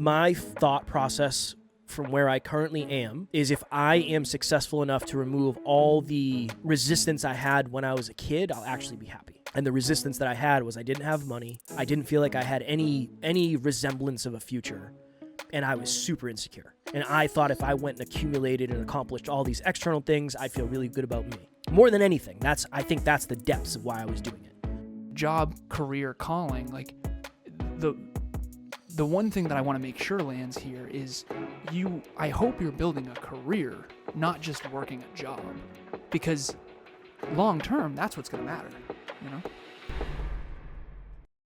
My thought process from where I currently am is if I am successful enough to remove all the resistance I had when I was a kid, I'll actually be happy. And the resistance that I had was I didn't have money. I didn't feel like I had any resemblance of a future. And I was super insecure. And I thought if I went and accumulated and accomplished all these external things, I'd feel really good about me. More than anything, I think that's the depths of why I was doing it. Job, career, calling, like the one thing that I want to make sure lands here is I hope you're building a career, not just working a job. Because long term, that's what's going to matter, you know?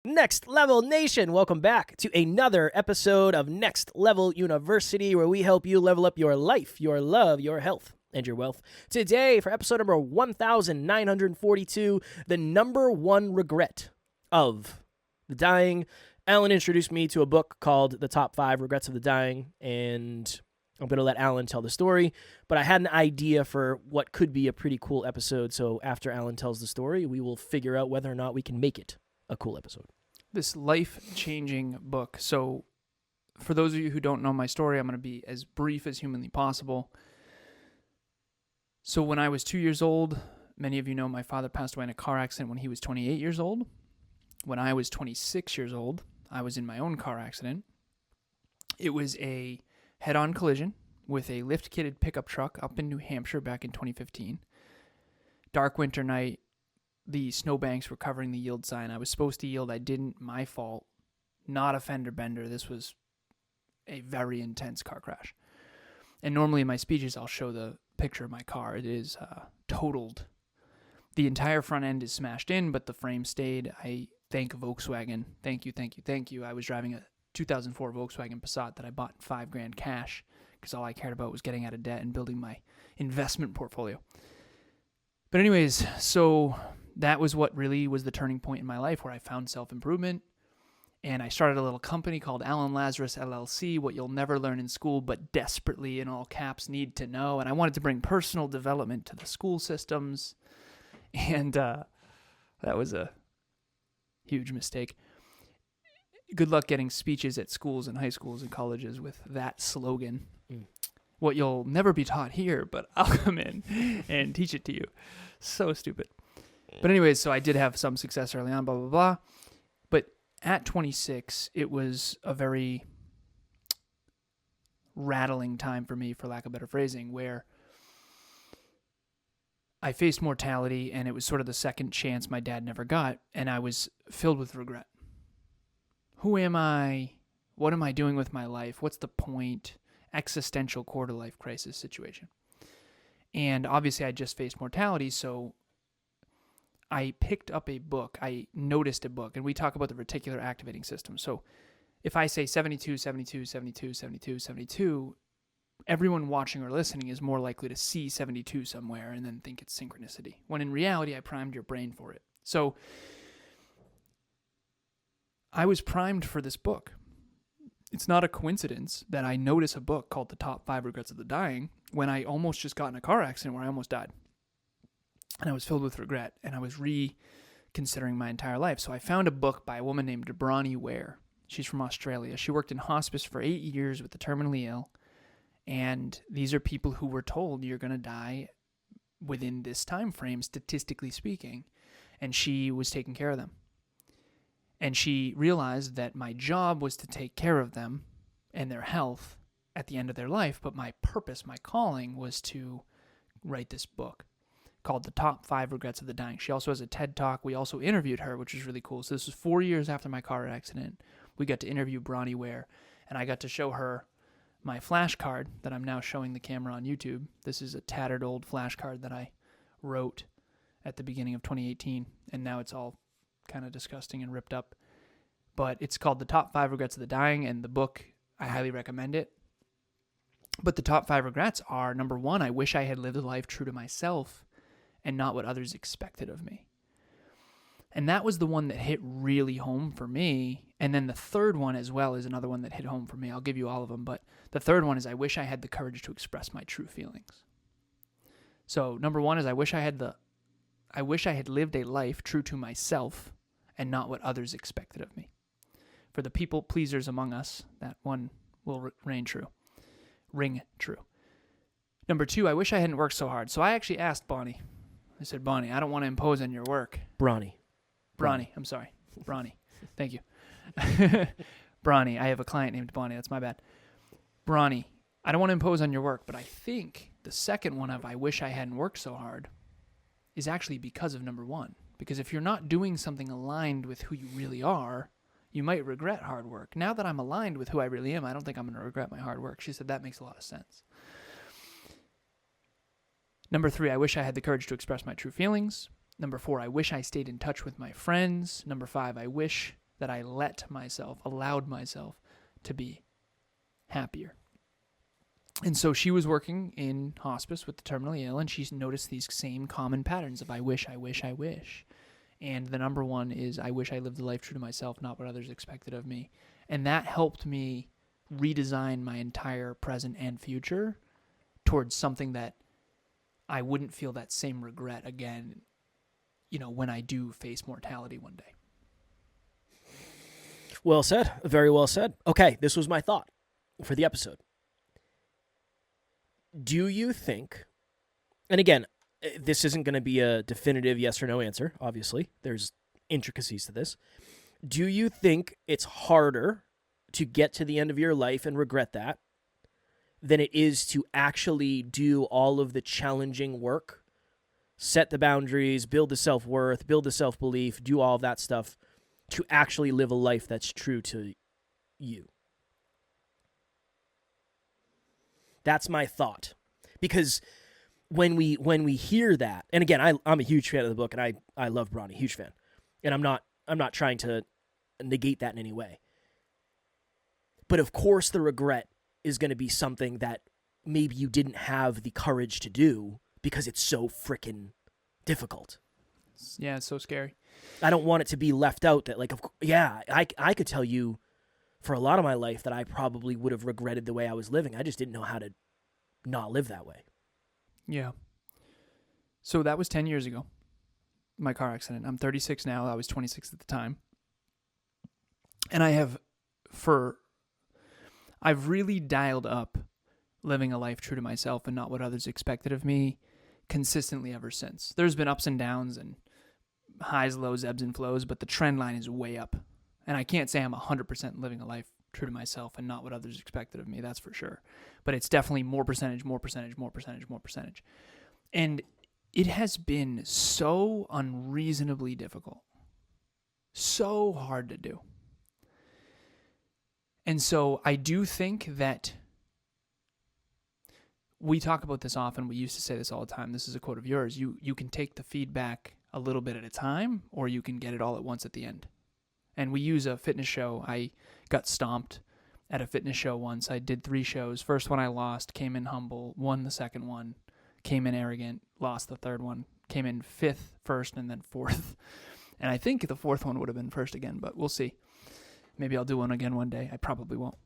Next Level Nation, welcome back to another episode of Next Level University, where we help you level up your life, your love, your health, and your wealth. Today, for episode number 1942, the number one regret of the dying. Alan introduced me to a book called The Top 5 Regrets of the Dying, and I'm going to let Alan tell the story, but I had an idea for what could be a pretty cool episode, so after Alan tells the story, we will figure out whether or not we can make it a cool episode. This life-changing book. So for those of you who don't know my story, I'm going to be as brief as humanly possible. So when I was 2 years old, many of you know my father passed away in a car accident when he was 28 years old. When I was 26 years old, I was in my own car accident. It was a head-on collision with a lift-kitted pickup truck up in New Hampshire back in 2015. Dark winter night, the snowbanks were covering the yield sign. I was supposed to yield. I didn't. My fault. Not a fender bender. This was a very intense car crash. And normally in my speeches, I'll show the picture of my car. It is totaled. The entire front end is smashed in, but the frame stayed. I thank Volkswagen. Thank you, thank you, thank you. I was driving a 2004 Volkswagen Passat that I bought $5,000 cash because all I cared about was getting out of debt and building my investment portfolio. But anyways, so that was what really was the turning point in my life where I found self-improvement. And I started a little company called Alan Lazaros LLC, what you'll never learn in school, but desperately in all caps need to know. And I wanted to bring personal development to the school systems. And that was a huge mistake. Good luck getting speeches at schools and high schools and colleges with that slogan. What you'll never be taught here, but I'll come in and teach it to you. So stupid. But anyways, so I did have some success early on, blah, blah, blah. But at 26, it was a very rattling time for me, for lack of better phrasing, where I faced mortality, and it was sort of the second chance my dad never got, and I was filled with regret. Who am I? What am I doing with my life? What's the point? Existential quarter-life crisis situation. And obviously, I just faced mortality, so I picked up a book. I noticed a book, and we talk about the reticular activating system. So if I say 72, 72, 72, 72, 72, everyone watching or listening is more likely to see 72 somewhere and then think it's synchronicity, when in reality, I primed your brain for it. So I was primed for this book. It's not a coincidence that I notice a book called The Top 5 Regrets of the Dying when I almost just got in a car accident where I almost died. And I was filled with regret, and I was reconsidering my entire life. So I found a book by a woman named Bronnie Ware. She's from Australia. She worked in hospice for 8 years with the terminally ill. And these are people who were told you're going to die within this time frame, statistically speaking. And she was taking care of them. And she realized that my job was to take care of them and their health at the end of their life. But my purpose, my calling, was to write this book called The Top 5 Regrets of the Dying. She also has a TED Talk. We also interviewed her, which was really cool. So this was 4 years after my car accident. We got to interview Bronnie Ware, and I got to show her my flashcard that I'm now showing the camera on YouTube. This is a tattered old flashcard that I wrote at the beginning of 2018, and now it's all kind of disgusting and ripped up. But it's called The Top 5 Regrets of the Dying, and the book, I highly recommend it. But the top 5 regrets are, number 1, I wish I had lived a life true to myself and not what others expected of me. And that was the one that hit really home for me. And then the third one as well is another one that hit home for me. I'll give you all of them, but the third one is I wish I had the courage to express my true feelings. So number 1 is I wish I had lived a life true to myself and not what others expected of me. For the people pleasers among us, that one will ring true. Number 2, I wish I hadn't worked so hard. So I actually asked Bonnie. I said, Bonnie, I don't want to impose on your work. Bronnie. I'm sorry. Bronnie. Thank you. Bronnie. I have a client named Bonnie. That's my bad. Bronnie, I don't want to impose on your work, but I think the second one of I wish I hadn't worked so hard is actually because of number 1. Because if you're not doing something aligned with who you really are, you might regret hard work. Now that I'm aligned with who I really am, I don't think I'm going to regret my hard work. She said that makes a lot of sense. Number 3, I wish I had the courage to express my true feelings. Number 4, I wish I stayed in touch with my friends. Number 5, I wish that I allowed myself to be happier. And so she was working in hospice with the terminally ill, and she's noticed these same common patterns of I wish. And the number 1 is I wish I lived a life true to myself, not what others expected of me. And that helped me redesign my entire present and future towards something that I wouldn't feel that same regret again, when I do face mortality one day. Well said. Very well said. Okay, this was my thought for the episode. Do you think, and again, this isn't going to be a definitive yes or no answer, obviously. There's intricacies to this. Do you think it's harder to get to the end of your life and regret that than it is to actually do all of the challenging work, set the boundaries, build the self-worth, build the self-belief, do all of that stuff to actually live a life that's true to you? That's my thought. Because when we hear that, and again, I'm a huge fan of the book, and I love Bronnie, huge fan. And I'm not trying to negate that in any way. But of course the regret is going to be something that maybe you didn't have the courage to do because it's so freaking difficult. Yeah, it's so scary. I don't want it to be left out that I could tell you for a lot of my life that I probably would have regretted the way I was living. I just didn't know how to not live that way. Yeah. So that was 10 years ago, my car accident. I'm 36 now. I was 26 at the time. And I've really dialed up living a life true to myself and not what others expected of me consistently ever since. There's been ups and downs and highs, lows, ebbs and flows, but the trend line is way up. And I can't say I'm 100% living a life true to myself and not what others expected of me, that's for sure. But it's definitely more percentage. And it has been so unreasonably difficult, so hard to do. And so I do think that we talk about this often. We used to say this all the time. This is a quote of yours. You can take the feedback a little bit at a time, or you can get it all at once at the end. And we use a fitness show. I got stomped at a fitness show once. I did 3 shows. First one I lost, came in humble, won the second one, came in arrogant, lost the third one, came in 5th first and then 4th. And I think the 4th one would have been first again, but we'll see. Maybe I'll do one again one day. I probably won't.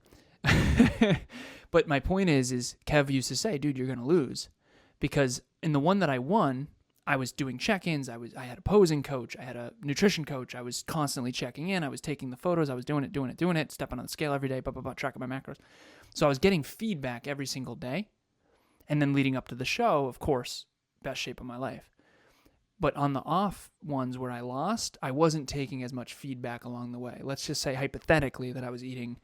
But my point is Kev used to say, dude, you're going to lose. Because in the one that I won, I was doing check-ins. I had a posing coach. I had a nutrition coach. I was constantly checking in. I was taking the photos. I was doing it, stepping on the scale every day, tracking my macros. So I was getting feedback every single day. And then leading up to the show, of course, best shape of my life. But on the off ones where I lost, I wasn't taking as much feedback along the way. Let's just say hypothetically that I was eating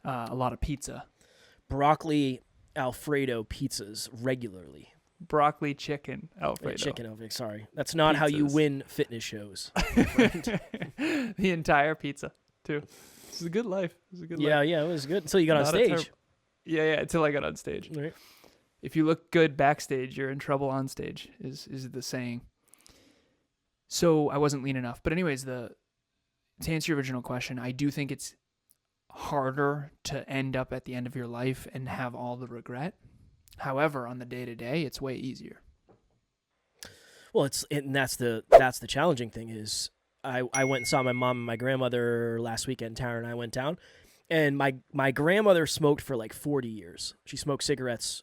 a lot of pizza. Broccoli Alfredo pizzas regularly. Broccoli chicken Alfredo. Chicken Alfredo, sorry. That's not how you win fitness shows. The entire pizza, too. This is a good life. Yeah, it was good until you got on stage. Until I got on stage. Right. If you look good backstage, you're in trouble on stage, is the saying. So I wasn't lean enough. But anyways, to answer your original question, I do think it's harder to end up at the end of your life and have all the regret. However, on the day-to-day, it's way easier. Well, that's the challenging thing is I went and saw my mom and my grandmother last weekend. Tara and I went down, and my grandmother smoked for like 40 years. She smoked cigarettes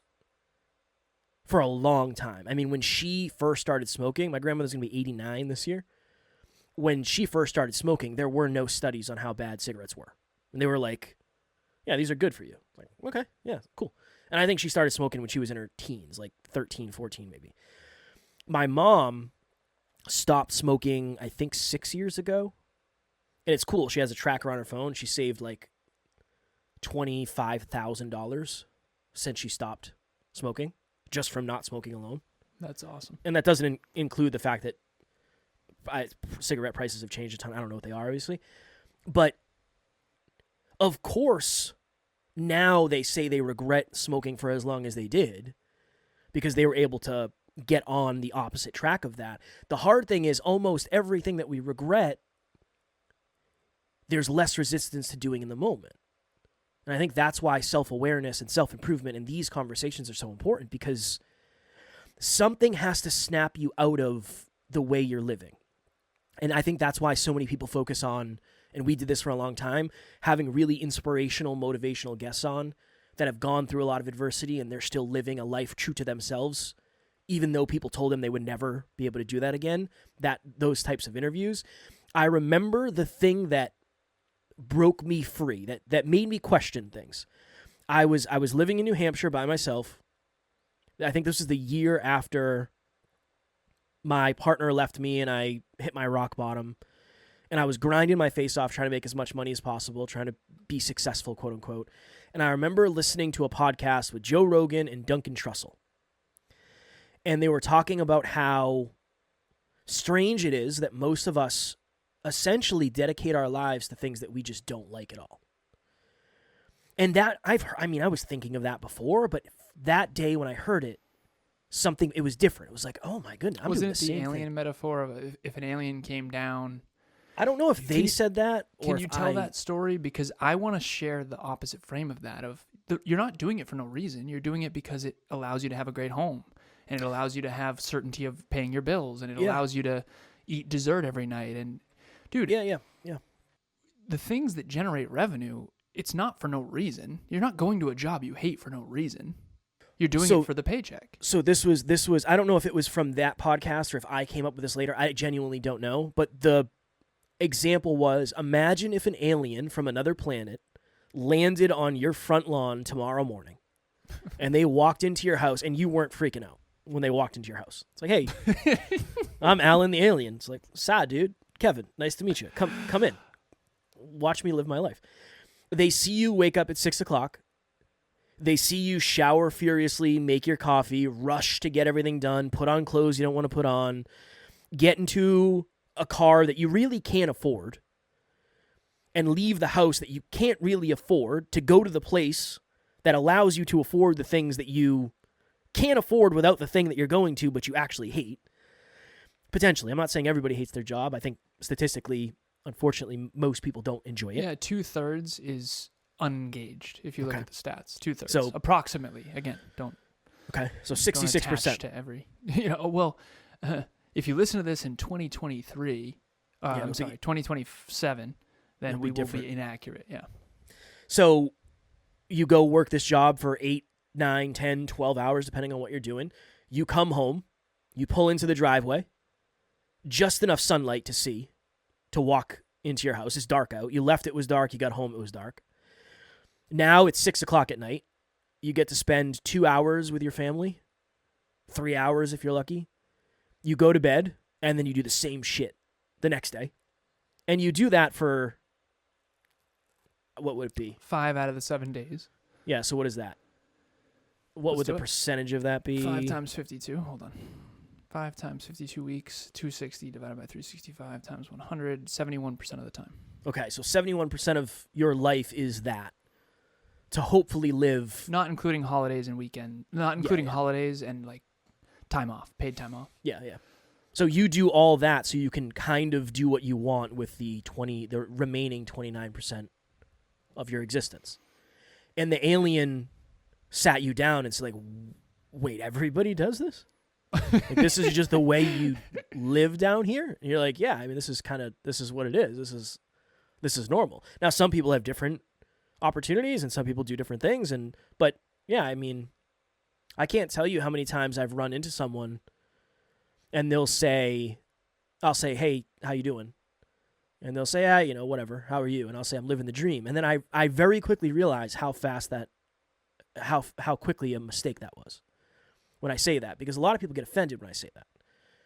for a long time. I mean, when she first started smoking, my grandmother's going to be 89 this year. When she first started smoking, there were no studies on how bad cigarettes were. And they were like, yeah, these are good for you. Like, okay, yeah, cool. And I think she started smoking when she was in her teens, like 13, 14 maybe. My mom stopped smoking, I think 6 years ago. And it's cool. She has a tracker on her phone. She saved like $25,000 since she stopped smoking, just from not smoking alone. That's awesome. And that doesn't include the fact that cigarette prices have changed a ton. I don't know what they are, obviously. But, of course, now they say they regret smoking for as long as they did because they were able to get on the opposite track of that. The hard thing is almost everything that we regret, there's less resistance to doing in the moment. And I think that's why self-awareness and self-improvement in these conversations are so important, because something has to snap you out of the way you're living. And I think that's why so many people focus on, and we did this for a long time, having really inspirational, motivational guests on that have gone through a lot of adversity and they're still living a life true to themselves, even though people told them they would never be able to do that again. Those types of interviews. I remember the thing that broke me free, that made me question things. I was living in New Hampshire by myself. I think this was the year after my partner left me and I hit my rock bottom. And I was grinding my face off, trying to make as much money as possible, trying to be successful, quote unquote. And I remember listening to a podcast with Joe Rogan and Duncan Trussell. And they were talking about how strange it is that most of us essentially dedicate our lives to things that we just don't like at all. And that I was thinking of that before, but that day when I heard it, it was different. It was like, oh my goodness, I'm doing the same thing. Wasn't it the alien metaphor of if an alien came down? I don't know if they said that. Can you tell that story? Because I want to share the opposite frame of that. You're not doing it for no reason. You're doing it because it allows you to have a great home, and it allows you to have certainty of paying your bills, and it allows you to eat dessert every night. And dude, yeah. The things that generate revenue, it's not for no reason. You're not going to a job you hate for no reason. You're doing it for the paycheck. So this was I don't know if it was from that podcast or if I came up with this later. I genuinely don't know. But the example was, imagine if an alien from another planet landed on your front lawn tomorrow morning and they walked into your house and you weren't freaking out when they walked into your house. It's like, hey, I'm Alan the alien. It's like, sad dude. Kevin, nice to meet you. Come in. Watch me live my life. They see you wake up at 6 o'clock. They see you shower furiously, make your coffee, rush to get everything done, put on clothes you don't want to put on, get into a car that you really can't afford, and leave the house that you can't really afford to go to the place that allows you to afford the things that you can't afford without the thing that you're going to, but you actually hate. Potentially. I'm not saying everybody hates their job. I think statistically, unfortunately, most people don't enjoy it. Yeah, 2/3 is unengaged if you look at the stats. 2/3. So approximately. Again, don't. Okay, so 66%. To every. If you listen to this in 2023, 2027, then we will be inaccurate. Yeah. So you go work this job for 8, 9, 10, 12 hours, depending on what you're doing. You come home, you pull into the driveway, just enough sunlight to see, to walk into your house. It's dark out. You left, it was dark. You got home, it was dark. Now it's 6 o'clock at night. You get to spend 2 hours with your family, 3 hours if you're lucky. You go to bed, and then you do the same shit the next day. And you do that for, what would it be? 5 out of the 7 days. Yeah, so what is that? What would the percentage of that be? 5 times 52. Hold on. 5 times 52 weeks, 260 divided by 365 times 100, 71% of the time. Okay, so 71% of your life is that. To hopefully live. Not including holidays and weekend. Not including holidays and like time off, paid time off. Yeah. So you do all that so you can kind of do what you want with the remaining 29% of your existence. And the alien sat you down and said, like, wait, everybody does this? Like, this is just the way you live down here? And you're like, yeah, I mean, this is what it is. This is normal. Now, some people have different opportunities and some people do different things. But yeah, I mean, I can't tell you how many times I've run into someone and I'll say, hey, how you doing? And they'll say, whatever, how are you? And I'll say, I'm living the dream. And then I very quickly realize how quickly a mistake that was when I say that, because a lot of people get offended when I say that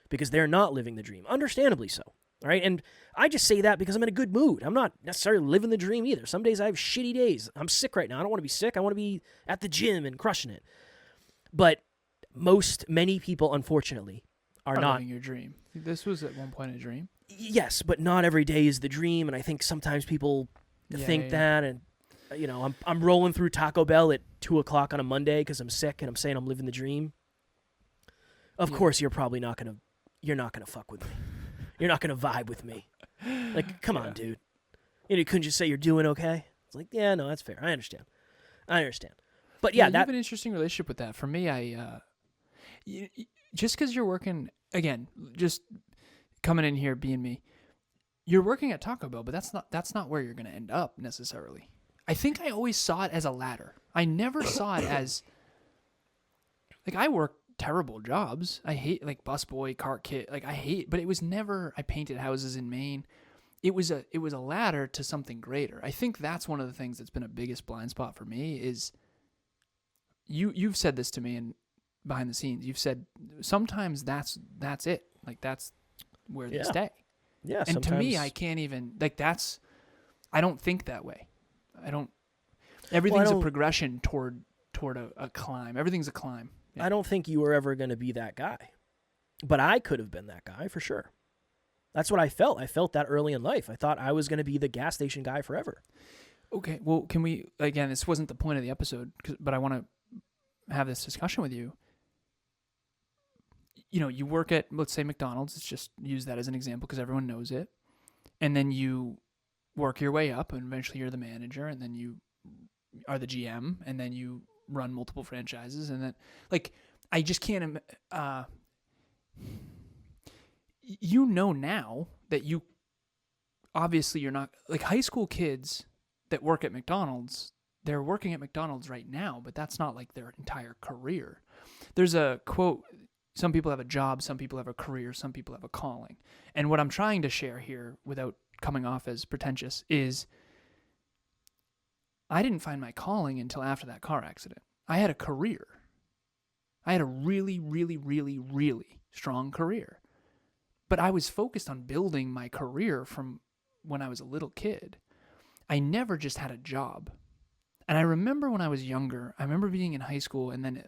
because they're not living the dream, understandably so. All right. And I just say that because I'm in a good mood. I'm not necessarily living the dream either. Some days I have shitty days. I'm sick right now. I don't want to be sick. I want to be at the gym and crushing it. But many people, unfortunately, are not living your dream. This was at one point a dream. Yes, but not every day is the dream. And I think sometimes people think that. And, I'm rolling through Taco Bell at 2:00 on a Monday because I'm sick and I'm saying I'm living the dream. Of course, you're probably not going to fuck with me. You're not going to vibe with me. Like, come on, dude. You couldn't just say you're doing okay? It's like, yeah, no, that's fair. I understand. But yeah, you have an interesting relationship with that. For me, just because you're working, again, just coming in here being me, you're working at Taco Bell, but that's not where you're going to end up necessarily. I think I always saw it as a ladder. I never saw it as, like, I work terrible jobs. I hate, like, busboy, cart kid. Like, I hate, but it was never, I painted houses in Maine. It was a ladder to something greater. I think that's one of the things that's been a biggest blind spot for me is you've said this to me and behind the scenes. You've said sometimes that's it. Like, that's where they stay. Yeah. And sometimes, to me, I can't even, like, I don't think that way. Everything's a progression toward a climb. Everything's a climb. Yeah. I don't think you were ever going to be that guy. But I could have been that guy for sure. That's what I felt. I felt that early in life. I thought I was going to be the gas station guy forever. Okay, well, can we, again, this wasn't the point of the episode, but I want to have this discussion with you. You work at, let's say, McDonald's. Let's just use that as an example because everyone knows it. And then you work your way up, and eventually you're the manager, and then you are the GM, and then you run multiple franchises, and then, like, I just can't, now that obviously you're not, like, high school kids that work at McDonald's, they're working at McDonald's right now, but that's not like their entire career. There's a quote, some people have a job, some people have a career, some people have a calling. And what I'm trying to share here, without coming off as pretentious, is I didn't find my calling until after that car accident. I had a career. I had a really, really, really, really strong career. But I was focused on building my career from when I was a little kid. I never just had a job. And I remember when I was younger, I remember being in high school and then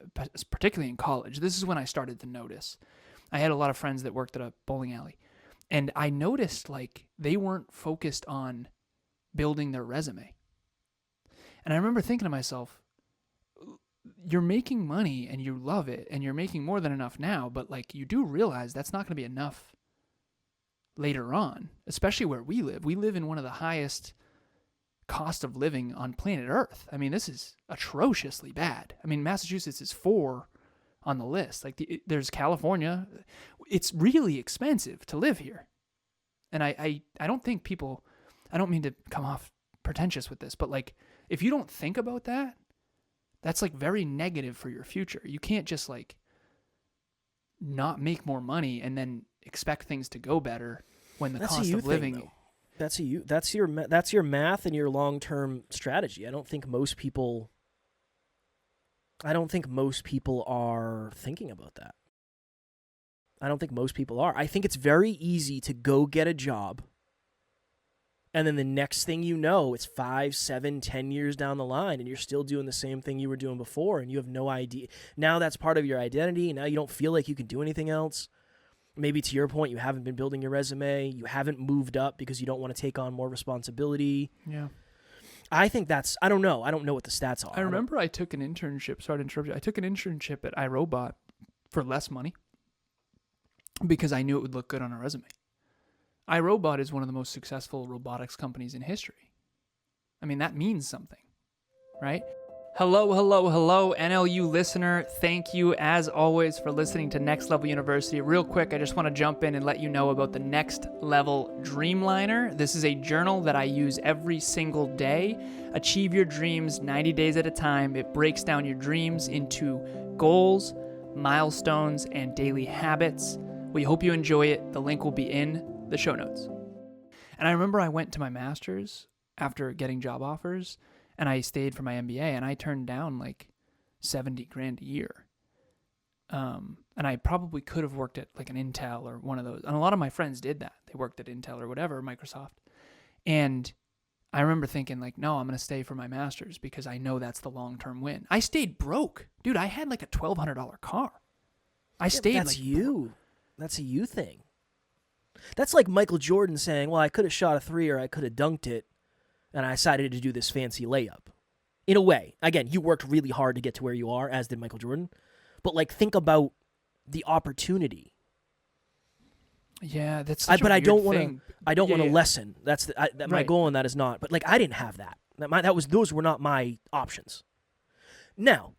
particularly in college. This is when I started to notice. I had a lot of friends that worked at a bowling alley. And I noticed, like, they weren't focused on building their resume. And I remember thinking to myself, you're making money and you love it and you're making more than enough now, but, like, you do realize that's not going to be enough later on, especially where we live. We live in one of the highest cost of living on planet Earth. I mean, this is atrociously bad. I mean, Massachusetts is 4 on the list. Like, there's California. It's really expensive to live here. And I don't think people, I don't mean to come off pretentious with this, but, like, if you don't think about that, that's, like, very negative for your future. You can't just, like, not make more money and then expect things to go better when the cost of living. That's your math and your long-term strategy. I don't think most people are thinking about that. I don't think most people are. I think it's very easy to go get a job, and then the next thing you know, it's 5, 7, 10 years down the line, and you're still doing the same thing you were doing before, and you have no idea. Now that's part of your identity. Now you don't feel like you can do anything else. Maybe to your point, you haven't been building your resume. You haven't moved up because you don't want to take on more responsibility. Yeah. I think that's, I don't know. I don't know what the stats are. I remember I took an internship. Sorry to interrupt you. I took an internship at iRobot for less money because I knew it would look good on a resume. iRobot is one of the most successful robotics companies in history. I mean, that means something, right? Hello, NLU listener. Thank you, as always, for listening to Next Level University. Real quick, I just want to jump in and let you know about the Next Level Dreamliner. This is a journal that I use every single day. Achieve your dreams 90 days at a time. It breaks down your dreams into goals, milestones, and daily habits. We hope you enjoy it. The link will be in the show notes. And I remember I went to my master's after getting job offers, and I stayed for my MBA, and I turned down like $70,000 a year. And I probably could have worked at like an Intel or one of those. And a lot of my friends did that. They worked at Intel or whatever, Microsoft. And I remember thinking like, no, I'm going to stay for my master's because I know that's the long-term win. I stayed broke. Dude, I had like a $1,200 car. I stayed That's you. That's a you thing. That's like Michael Jordan saying, well, I could have shot a three or I could have dunked it, and I decided to do this fancy layup. In a way. Again, you worked really hard to get to where you are, as did Michael Jordan. But like, think about the opportunity. Yeah, that's such but a I don't weird want thing. to. I don't want to Yeah. lessen. That's my Right. goal on that is not. But like, I didn't have that. Those were not my options. Now,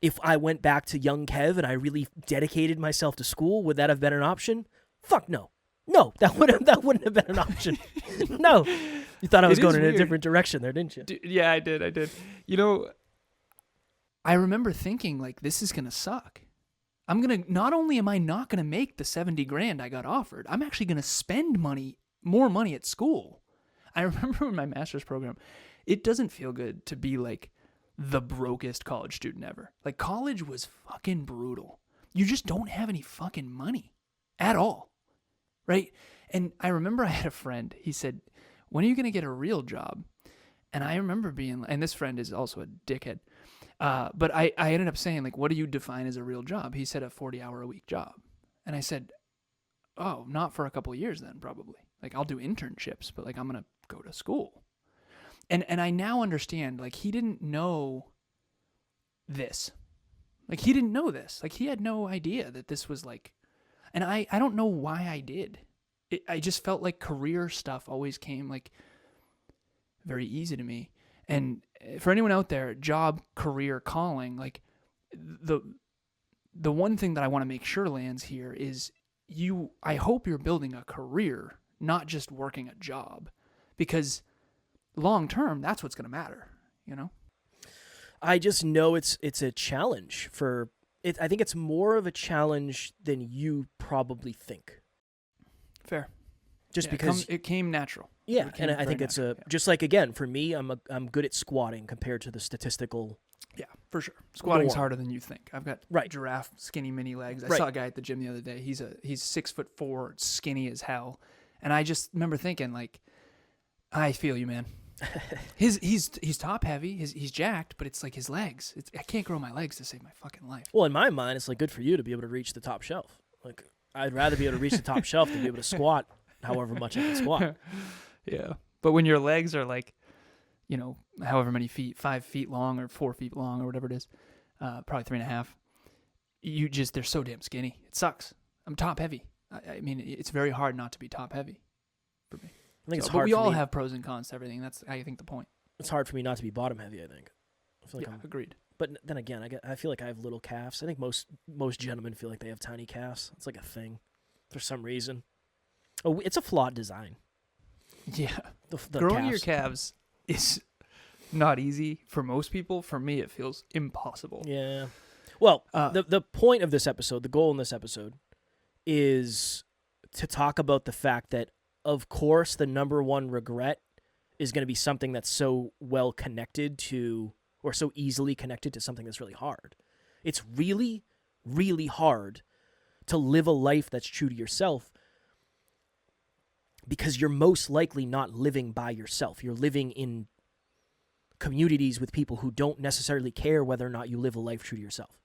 if I went back to young Kev and I really dedicated myself to school, would that have been an option? Fuck no. No, that wouldn't have been an option. No. You thought I was It going is in a weird. different direction there, didn't you? Yeah, I did. You know, I remember thinking like, this is going to suck. Not only am I not going to make the $70,000 I got offered, I'm actually going to spend more money at school. I remember in my master's program, it doesn't feel good to be like the brokest college student ever. Like, college was fucking brutal. You just don't have any fucking money at all. Right? And I remember I had a friend, he said, when are you going to get a real job? And I remember and this friend is also a dickhead, but I ended up saying, like, what do you define as a real job? He said a 40-hour-a-week job. And I said, oh, not for a couple of years then, probably. Like, I'll do internships, but, like, I'm going to go to school. And I now understand, like, he didn't know this. Like, he didn't know this. Like, he had no idea that this was, like... And I don't know why I did. I just felt like career stuff always came, like, very easy to me. And for anyone out there, job, career, calling, like, the one thing that I want to make sure lands here is I hope you're building a career, not just working a job. Because long term, that's what's going to matter, you know? I just know it's a challenge for it. I think it's more of a challenge than you probably think. Fair. Just Yeah, because it came natural. yeah, It came and I very think it's natural, yeah. just like, again, for me, I'm good at squatting compared to the statistical. Yeah, for sure. Squatting's More. harder than you think. I've got Right. giraffe, skinny mini legs. I Right. saw a guy at the gym the other day. He's 6'4", skinny as hell, and I just remember thinking, like, I feel you, man. He's top heavy. He's jacked, but it's like his legs. I can't grow my legs to save my fucking life. Well, in my mind, it's like good for you to be able to reach the top shelf. Like, I'd rather be able to reach the top shelf than be able to squat however much I can squat. Yeah, but when your legs are like, you know, however many feet, 5 feet long or 4 feet long or whatever it is, probably 3.5. They're so damn skinny. It sucks. I'm top heavy. I mean, it's very hard not to be top heavy for me. I think it's But hard we for all me. have pros and cons to everything. That's, I think, the point. It's hard for me not to be bottom heavy, I think. I feel like Yeah, I'm, agreed. but then again, I feel like I have little calves. I think most gentlemen feel like they have tiny calves. It's like a thing for some reason. Oh, it's a flawed design. Yeah. The Growing calves. your calves is not easy for most people. For me, it feels impossible. Yeah. Well, Uh, the point of this episode, the goal in this episode, is to talk about the fact that, of course, the number one regret is going to be something that's so well connected to, or so easily connected to something that's really hard. It's really, really hard to live a life that's true to yourself because you're most likely not living by yourself. You're living in communities with people who don't necessarily care whether or not you live a life true to yourself.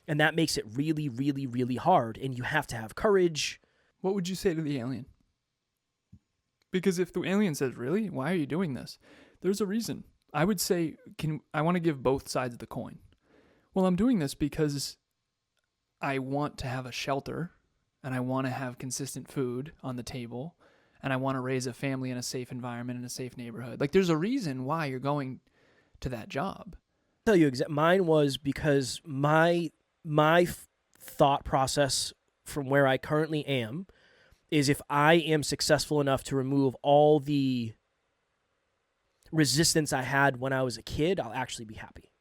And that makes it really, really, really hard. And you have to have courage. What would you say to the alien? Because if the alien says, really? Why are you doing this? There's a reason. I would say, I want to give both sides of the coin. Well, I'm doing this because I want to have a shelter and I want to have consistent food on the table and I want to raise a family in a safe environment in a safe neighborhood. Like, there's a reason why you're going to that job. I'll tell you mine was because my thought process from where I currently am is if I am successful enough to remove all the resistance I had when I was a kid, I'll actually be happy.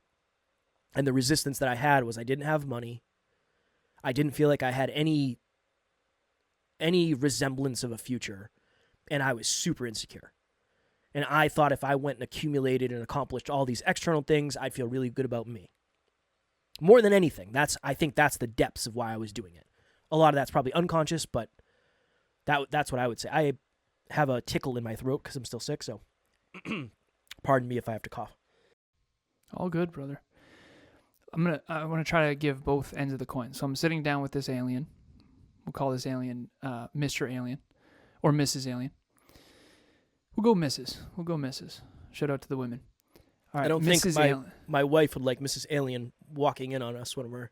And the resistance that I had was I didn't have money. I didn't feel like I had any resemblance of a future. And I was super insecure. And I thought if I went and accumulated and accomplished all these external things, I'd feel really good about me. More than anything, I think that's the depths of why I was doing it. A lot of that's probably unconscious, but that's what I would say. I have a tickle in my throat because I'm still sick, so pardon me if I have to cough. All good, brother. I want to try to give both ends of the coin. So I'm sitting down with this alien. We'll call this alien Mr. Alien or Mrs. Alien. We'll go Mrs. Shout out to the women. All right, I don't Mrs. think my wife would like Mrs. Alien walking in on us when we're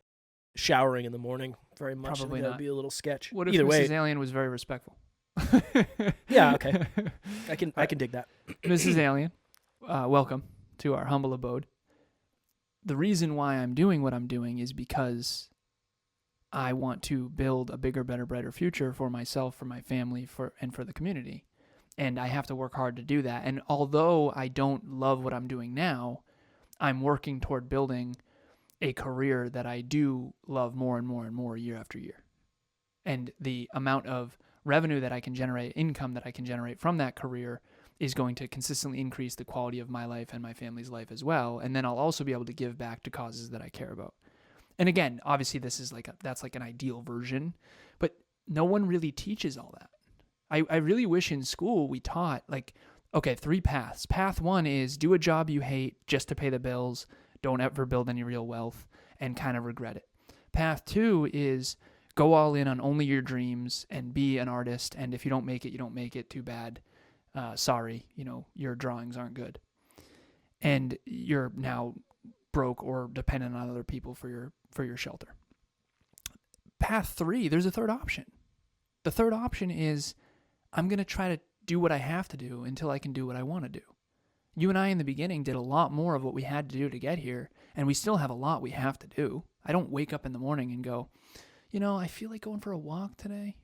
showering in the morning very much. Probably That would not. be a little sketch. What if Either Mrs. way, Alien was very respectful? yeah, okay. I can dig that. Mrs. Alien, welcome to our humble abode. The reason why I'm doing what I'm doing is because I want to build a bigger, better, brighter future for myself, for my family, and for the community. And I have to work hard to do that. And although I don't love what I'm doing now, I'm working toward building a career that I do love more and more and more year after year. And the amount of revenue that I can generate, income that I can generate from that career is going to consistently increase the quality of my life and my family's life as well. And then I'll also be able to give back to causes that I care about. And again, obviously this is that's like an ideal version, but no one really teaches all that. I really wish in school we taught okay, 3 paths. Path 1 is do a job you hate just to pay the bills, don't ever build any real wealth, and kind of regret it. Path 2 is go all in on only your dreams and be an artist, and if you don't make it, you don't make it, too bad. Sorry, your drawings aren't good. And you're now broke or dependent on other people for your shelter. Path 3, there's a third option. The third option is I'm going to try to do what I have to do until I can do what I want to do. You and I in the beginning did a lot more of what we had to do to get here, and we still have a lot we have to do. I don't wake up in the morning and go, I feel like going for a walk today.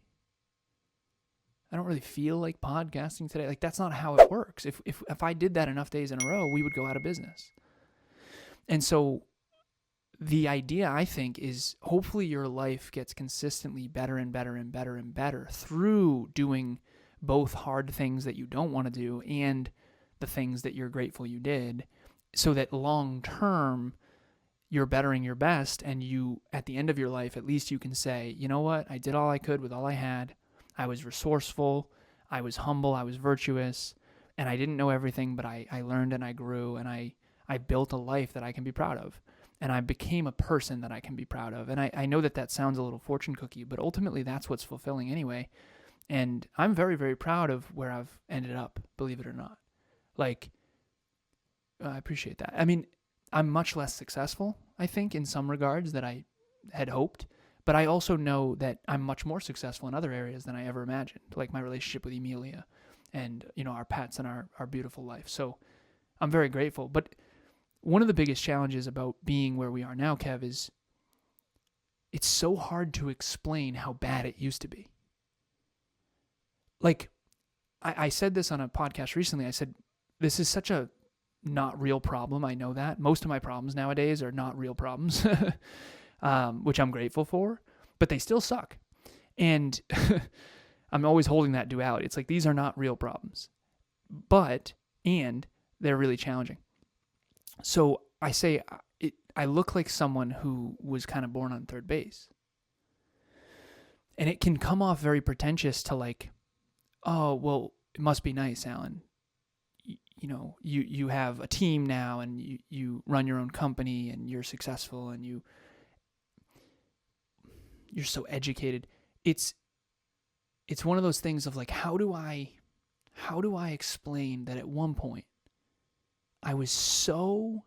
I don't really feel like podcasting today. That's not how it works. If I did that enough days in a row, we would go out of business. And so the idea, I think, is hopefully your life gets consistently better and better and better and better through doing both hard things that you don't want to do and the things that you're grateful you did, so that long term you're bettering your best, and you, at the end of your life, at least you can say, you know what, I did all I could with all I had. I was resourceful, I was humble, I was virtuous, and I didn't know everything, but I learned and I grew, and I built a life that I can be proud of. And I became a person that I can be proud of. And I know that sounds a little fortune cookie, but ultimately that's what's fulfilling anyway. And I'm very, very proud of where I've ended up, believe it or not. I appreciate that. I mean, I'm much less successful, I think, in some regards that I had hoped. But I also know that I'm much more successful in other areas than I ever imagined, like my relationship with Emilia and, our pets and our beautiful life. So I'm very grateful. But one of the biggest challenges about being where we are now, Kev, is it's so hard to explain how bad it used to be. I said this on a podcast recently. I said, this is such a not real problem. I know that. Most of my problems nowadays are not real problems, which I'm grateful for, but they still suck. And I'm always holding that duality. It's like, these are not real problems, and they're really challenging. So I say I look like someone who was kind of born on third base. And it can come off very pretentious to oh, well, it must be nice, Alan. You have a team now, and you run your own company, and you're successful, and you're so educated. It's one of those things of how do I explain that at one point I was so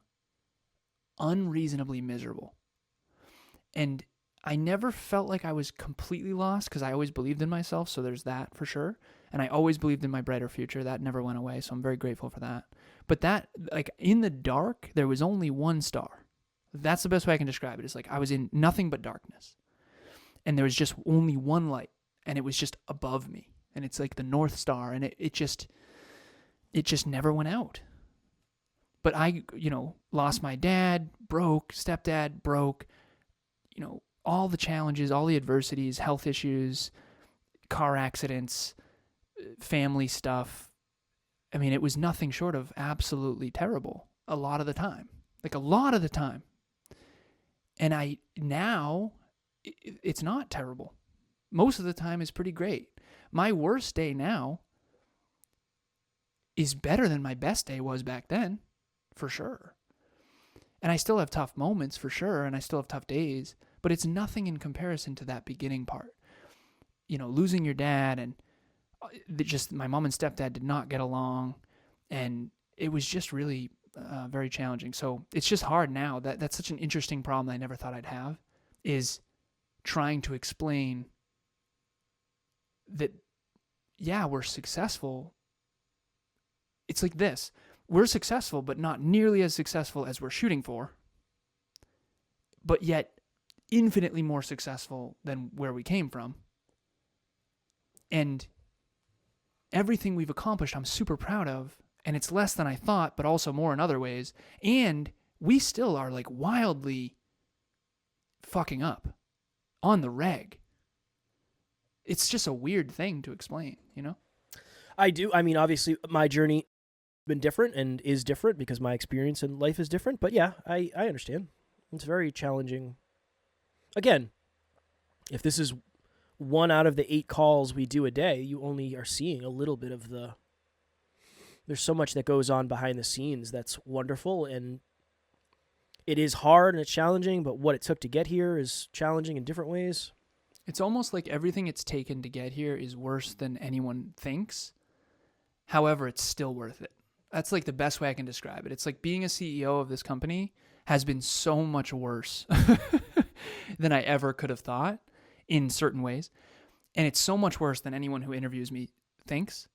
unreasonably miserable, and I never felt like I was completely lost because I always believed in myself. So there's that for sure. And I always believed in my brighter future. That never went away. So I'm very grateful for that. But that, in the dark, there was only one star. That's the best way I can describe it. It's I was in nothing but darkness. And there was just only one light. And it was just above me. And it's like the North Star. And it just never went out. But I, lost my dad, broke, stepdad, broke, all the challenges, all the adversities, health issues, car accidents, family stuff. I mean, it was nothing short of absolutely terrible a lot of the time. Like a lot of the time. And it's not terrible. Most of the time is pretty great. My worst day now is better than my best day was back then, for sure. And I still have tough moments, for sure, and I still have tough days, but it's nothing in comparison to that beginning part. Losing your dad, and just my mom and stepdad did not get along, and it was just really very challenging. So it's just hard now. That's such an interesting problem that I never thought I'd have, is trying to explain that, yeah, we're successful. It's like this. We're successful, but not nearly as successful as we're shooting for, but yet infinitely more successful than where we came from. And everything we've accomplished, I'm super proud of, and it's less than I thought, but also more in other ways. And we still are like wildly fucking up on the reg. It's just a weird thing to explain, I do. I mean, obviously, my journey has been different and is different because my experience in life is different. But yeah, I understand. It's very challenging. Again, if this is 1 out of the 8 calls we do a day, you only are seeing a little bit of there's so much that goes on behind the scenes that's wonderful, and it is hard and it's challenging, but what it took to get here is challenging in different ways. It's almost like everything it's taken to get here is worse than anyone thinks. However, it's still worth it. That's like the best way I can describe it. It's like being a CEO of this company has been so much worse than I ever could have thought in certain ways. And it's so much worse than anyone who interviews me thinks.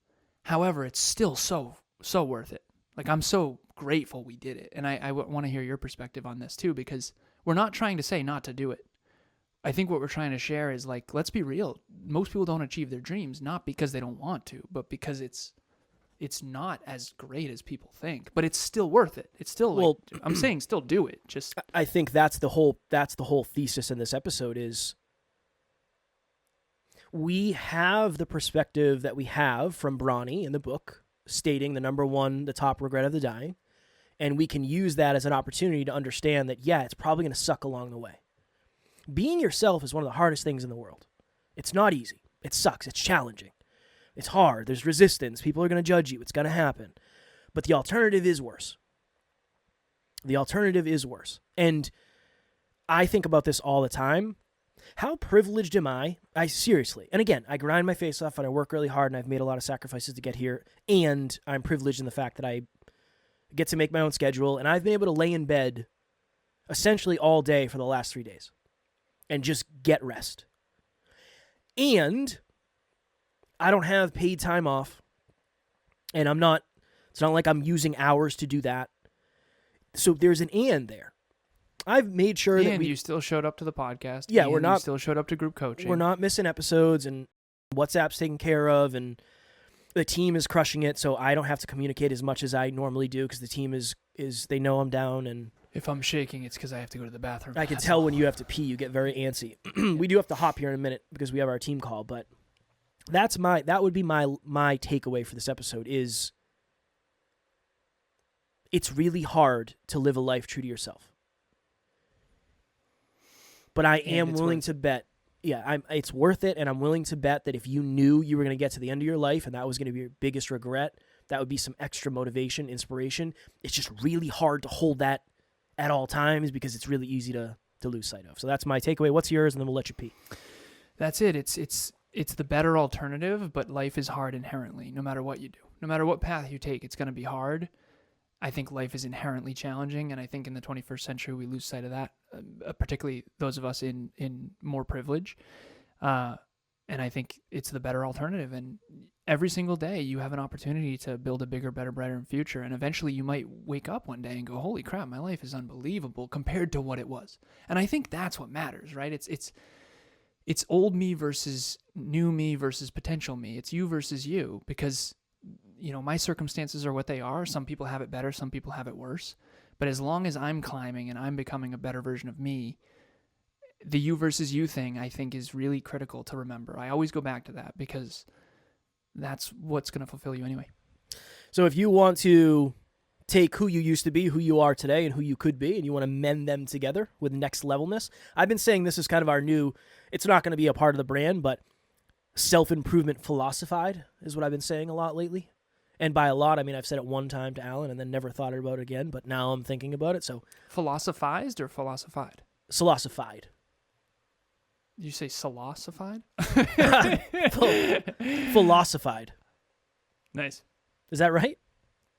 However, it's still so worth it. Like, I'm so grateful we did it. And I want to hear your perspective on this too, because we're not trying to say not to do it. I think what we're trying to share is, like, let's be real. Most people don't achieve their dreams, not because they don't want to, but because it's not as great as people think, but it's still worth it. It's still, well, I'm saying still do it. Just, I think that's the whole thesis in this episode is we have the perspective that we have from Bronnie in the book stating the top regret of the dying. And we can use that as an opportunity to understand that, yeah, it's probably going to suck along the way. Being yourself is one of the hardest things in the world. It's not easy. It sucks. It's challenging. It's hard. There's resistance. People are going to judge you. It's going to happen. But the alternative is worse. The alternative is worse. And I think about this all the time. How privileged am I? Seriously. And again, I grind my face off and I work really hard and I've made a lot of sacrifices to get here. And I'm privileged in the fact that I get to make my own schedule. And I've been able to lay in bed essentially all day for the last 3 days and just get rest. And I don't have paid time off. And it's not like I'm using hours to do that. So there's an and there. I've made sure that you still showed up to the podcast. Yeah, you still showed up to group coaching. We're not missing episodes, and WhatsApp's taken care of, and the team is crushing it, so I don't have to communicate as much as I normally do because the team is they know I'm down. And if I'm shaking, it's because I have to go to the bathroom. I can tell when you have to pee, you get very antsy. We do have to hop here in a minute because we have our team call, but that would be my takeaway for this episode is it's really hard to live a life true to yourself. But I am willing to bet, it's worth it, and I'm willing to bet that if you knew you were going to get to the end of your life and that was going to be your biggest regret, that would be some extra motivation, inspiration. It's just really hard to hold that at all times because it's really easy to lose sight of. So that's my takeaway. What's yours? And then we'll let you pee. That's it. It's the better alternative, but life is hard inherently, no matter what you do. No matter what path you take, it's going to be hard. I think life is inherently challenging, and I think in the 21st century we lose sight of that, particularly those of us in more privilege. And I think it's the better alternative. And every single day you have an opportunity to build a bigger, better, brighter future. And eventually you might wake up one day and go, holy crap, my life is unbelievable compared to what it was. And I think that's what matters, right? It's old me versus new me versus potential me. It's you versus you, because my circumstances are what they are. Some people have it better. Some people have it worse. But as long as I'm climbing and I'm becoming a better version of me, the you versus you thing, I think, is really critical to remember. I always go back to that because that's what's going to fulfill you anyway. So if you want to take who you used to be, who you are today, and who you could be, and you want to mend them together with next levelness, I've been saying this is kind of our new, it's not going to be a part of the brand, but self-improvement philosophied is what I've been saying a lot lately. And by a lot, I mean I've said it one time to Alan and then never thought about it again, but now I'm thinking about it. So Philosophized or philosophized? Philosophized. Did you say philosophized? Philosophized. Nice. Is that right?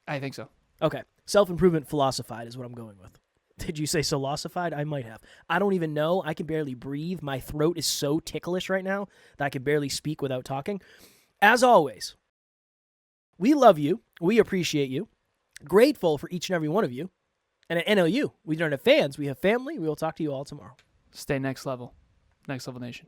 I think so. Okay. Self-improvement philosophied is what I'm going with. Did you say philosophized? I might have. I don't even know. I can barely breathe. My throat is so ticklish right now that I can barely speak without talking. As always, we love you. We appreciate you. Grateful for each and every one of you. And at NLU, we don't have fans. We have family. We will talk to you all tomorrow. Stay next level. Next Level Nation.